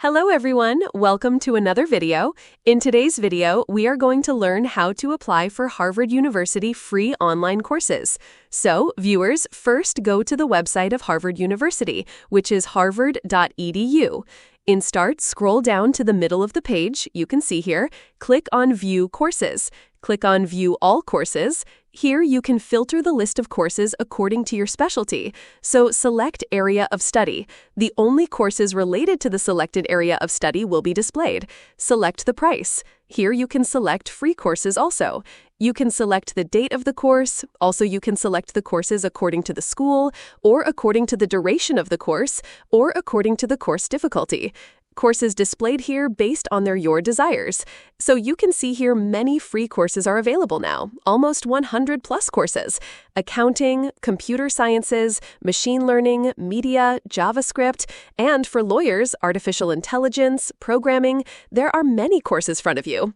Hello everyone, welcome to another video. In today's video, we are going to learn how to apply for Harvard University free online courses. So, viewers, first go to the website of Harvard University, which is harvard.edu. In Start, scroll down to the middle of the page, you can see here, click on View Courses. Click on View All Courses. Here you can filter the list of courses according to your specialty. So select Area of Study. The only courses related to the selected area of study will be displayed. Select the price. Here you can select free courses also. You can select the date of the course. Also, you can select the courses according to the school, or according to the duration of the course, or according to the course difficulty. Courses displayed here based on your desires. So you can see here many free courses are available now, almost 100 plus courses. Accounting, computer sciences, machine learning, media, JavaScript, and for lawyers, artificial intelligence, programming, there are many courses in front of you.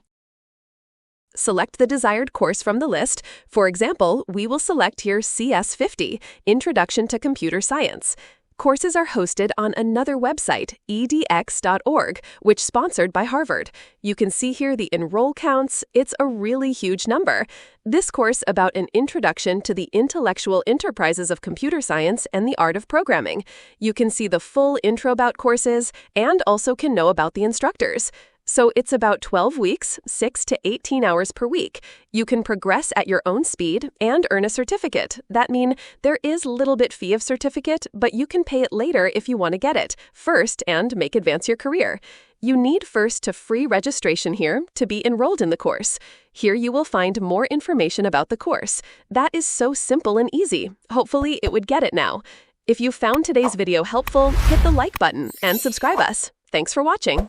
Select the desired course from the list. For example, we will select here CS50, Introduction to Computer Science. Courses are hosted on another website, edx.org, which is sponsored by Harvard. You can see here the enroll counts. It's a really huge number. This course about an introduction to the intellectual enterprises of computer science and the art of programming. You can see the full intro about courses and also can know about the instructors. So it's about 12 weeks, 6 to 18 hours per week. You can progress at your own speed and earn a certificate. That means there is a little bit fee of certificate, but you can pay it later if you want to get it first and advance your career. You need first to free registration here to be enrolled in the course. Here you will find more information about the course. That is so simple and easy. Hopefully it would get it now. If you found today's video helpful, hit the like button and subscribe us. Thanks for watching.